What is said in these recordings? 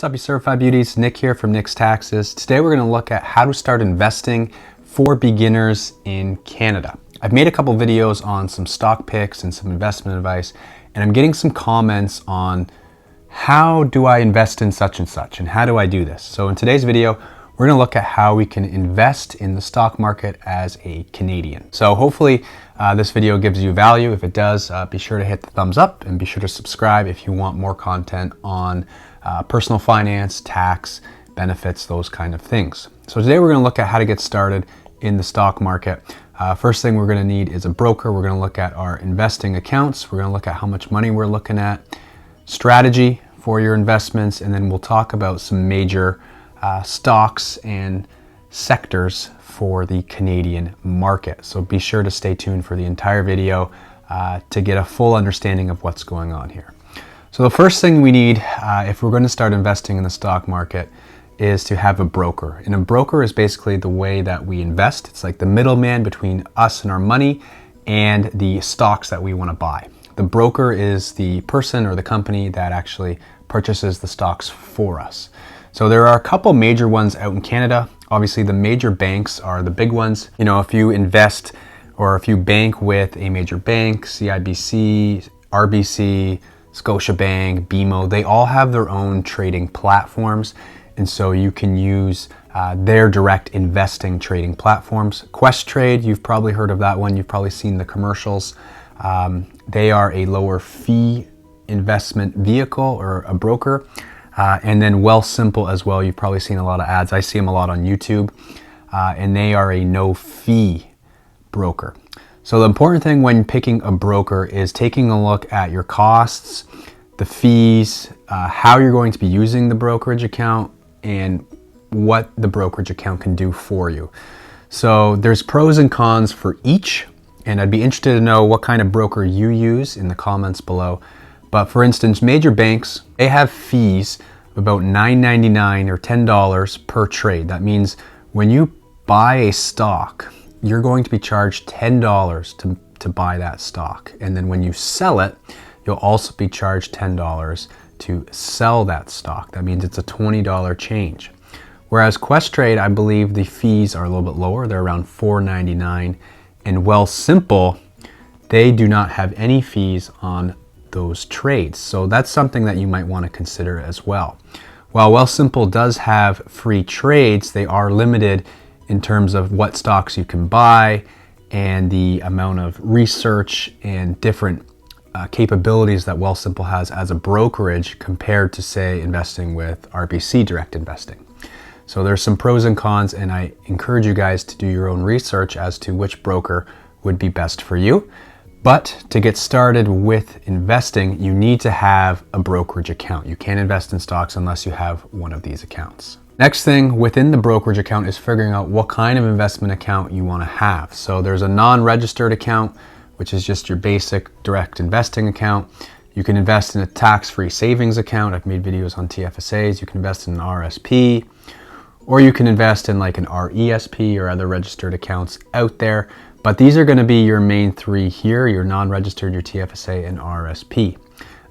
What's up, you certified beauties? Nick here from Nick's Taxes. Today we're going to look at how to start investing for beginners in Canada. I've made a couple videos on some stock picks and some investment advice, and I'm getting some comments on how do I invest in such and how do I do this. So in today's video, we're going to look at how we can invest in the stock market as a Canadian. So hopefully this video gives you value. If it does, be sure to hit the thumbs up and be sure to subscribe if you want more content on personal finance, tax, benefits, those kind of things. So today we're going to look at how to get started in the stock market. First thing we're going to need is a broker. We're going to look at our investing accounts. We're going to look at how much money we're looking at, strategy for your investments, and then we'll talk about some major stocks and sectors for the Canadian market. So be sure to stay tuned for the entire video to get a full understanding of what's going on here. So the first thing we need if we're going to start investing in the stock market is to have a broker. And a broker is basically the way that we invest. It's like the middleman between us and our money and the stocks that we want to buy. The broker is the person or the company that actually purchases the stocks for us. So there are a couple major ones out in Canada. Obviously the major banks are the big ones. You know, if you invest or if you bank with a major bank, CIBC, RBC, Scotiabank, BMO, they all have their own trading platforms. And so you can use their direct investing trading platforms. Questrade, you've probably heard of that one. You've probably seen the commercials. They are a lower fee investment vehicle or a broker. And then Wealthsimple as well. You've probably seen a lot of ads. I see them a lot on YouTube. And they are a no fee broker. So the important thing when picking a broker is taking a look at your costs, the fees, how you're going to be using the brokerage account, and what the brokerage account can do for you. So there's pros and cons for each, and I'd be interested to know what kind of broker you use in the comments below. But for instance, major banks, they have fees of about $9.99 or $10 per trade. That means when you buy a stock, you're going to be charged $10 to buy that stock. And then when you sell it, you'll also be charged $10 to sell that stock. That means it's a $20 change. Whereas Questrade, I believe the fees are a little bit lower. They're around $4.99. And Wealthsimple, they do not have any fees on those trades. So that's something that you might want to consider as well. While Wealthsimple does have free trades, they are limited in terms of what stocks you can buy and the amount of research and different capabilities that Wealthsimple has as a brokerage compared to, say, investing with RBC Direct Investing. So there's some pros and cons, and I encourage you guys to do your own research as to which broker would be best for you. But to get started with investing, you need to have a brokerage account. You can't invest in stocks unless you have one of these accounts. Next thing within the brokerage account is figuring out what kind of investment account you want to have. So there's a non-registered account, which is just your basic direct investing account. You can invest in a tax-free savings account. I've made videos on TFSAs. You can invest in an RSP, or you can invest in like an RESP or other registered accounts out there. But these are going to be your main three here, your non-registered, your TFSA, and RSP.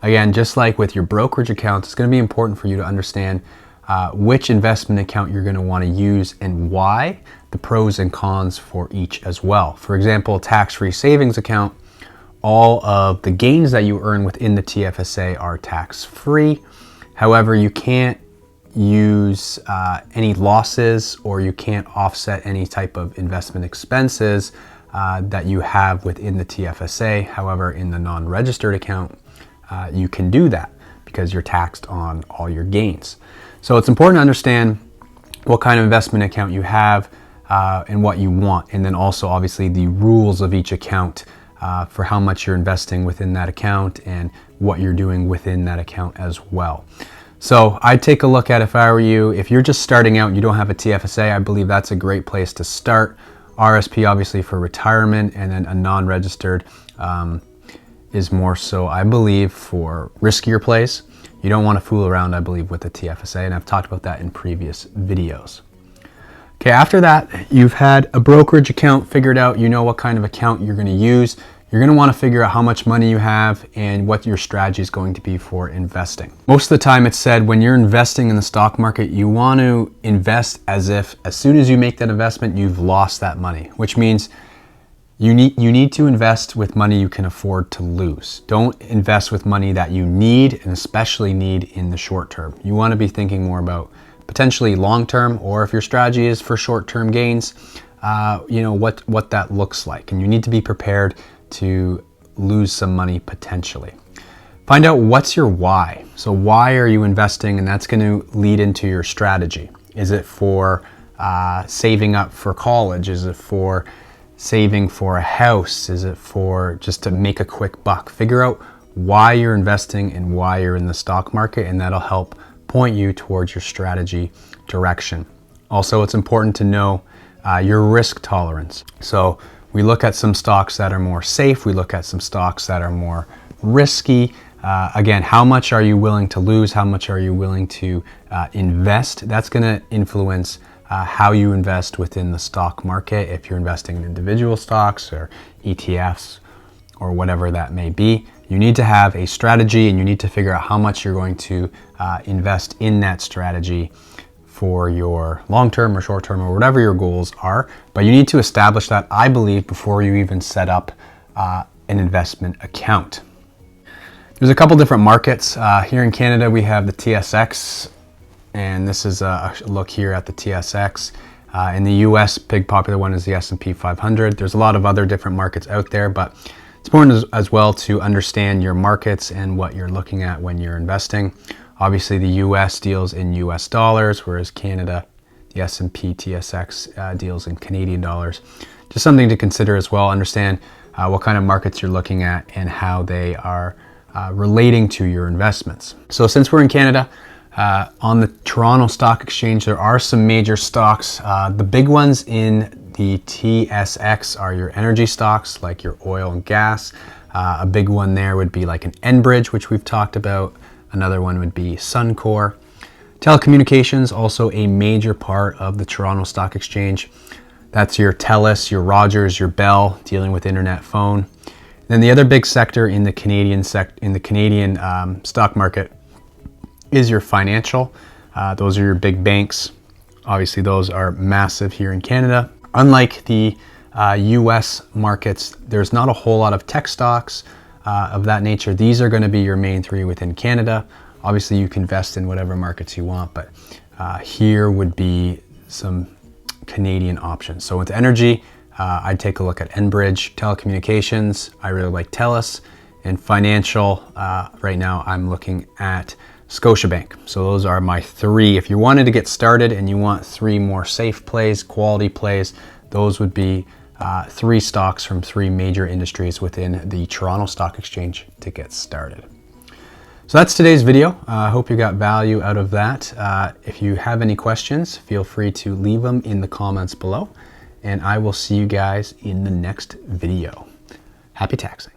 Again, just like with your brokerage accounts, it's going to be important for you to understand which investment account you're going to want to use and why, the pros and cons for each as well. For example, a tax-free savings account, all of the gains that you earn within the TFSA are tax-free. However, you can't use any losses, or you can't offset any type of investment expenses that you have within the TFSA. However, in the non-registered account, you can do that because you're taxed on all your gains. So it's important to understand what kind of investment account you have and what you want, and then also obviously the rules of each account for how much you're investing within that account and what you're doing within that account as well. So I'd take a look at, if I were you, if you're just starting out and you don't have a TFSA, I believe that's a great place to start. RSP obviously for retirement, and then a non-registered is more so, I believe, for riskier plays. You don't want to fool around, I believe, with the TFSA, and I've talked about that in previous videos. Okay, after that, you've had a brokerage account figured out, you know what kind of account you're going to use. you're going to want to figure out how much money you have and what your strategy is going to be for investing. Most of the time it's said when you're investing in the stock market, you want to invest as if as soon as you make that investment, you've lost that money, which means you need to invest with money you can afford to lose. Don't invest with money that you need, and especially need in the short term. You want to be thinking more about potentially long term, or if your strategy is for short term gains, what that looks like. And you need to be prepared to lose some money potentially. Find out what's your why. So why are you investing? And that's going to lead into your strategy. Is it for saving up for college? Is it for saving for a house? Is it for just to make a quick buck? Figure out why you're investing and why you're in the stock market, and that'll help point you towards your strategy direction. Also, it's important to know your risk tolerance. So we look at some stocks that are more safe. We look at some stocks that are more risky. Again, how much are you willing to lose? How much are you willing to invest? That's going to influence how you invest within the stock market, if you're investing in individual stocks or ETFs or whatever that may be. You need to have a strategy, and you need to figure out how much you're going to invest in that strategy for your long-term or short-term or whatever your goals are. But you need to establish that, I believe, before you even set up an investment account. There's a couple different markets. Here in Canada, we have the TSX, and this is a look here at the TSX. In the US, big popular one is the S&P 500. There's a lot of other different markets out there, but it's important as well to understand your markets and what you're looking at when you're investing. Obviously, the US deals in US dollars, whereas Canada, the S&P TSX deals in Canadian dollars. Just something to consider as well. Understand what kind of markets you're looking at and how they are relating to your investments. So since we're in Canada, on the Toronto Stock Exchange, there are some major stocks. The big ones in the TSX are your energy stocks, like your oil and gas. A big one there would be like an Enbridge, which we've talked about. Another one would be Suncor. Telecommunications, also a major part of the Toronto Stock Exchange. That's your TELUS, your Rogers, your Bell, dealing with internet phone. Then the other big sector in the Canadian stock market is your financial. Those are your big banks. Obviously, those are massive here in Canada. Unlike the US markets, there's not a whole lot of tech stocks of that nature. These are going to be your main three within Canada. Obviously, you can invest in whatever markets you want, but here would be some Canadian options. So with energy, I'd take a look at Enbridge. Telecommunications, I really like TELUS. And financial, right now I'm looking at Scotiabank. So those are my three. If you wanted to get started and you want three more safe plays, quality plays, those would be three stocks from three major industries within the Toronto Stock Exchange to get started. So that's today's video. I hope you got value out of that. If you have any questions, feel free to leave them in the comments below, and I will see you guys in the next video. Happy taxing.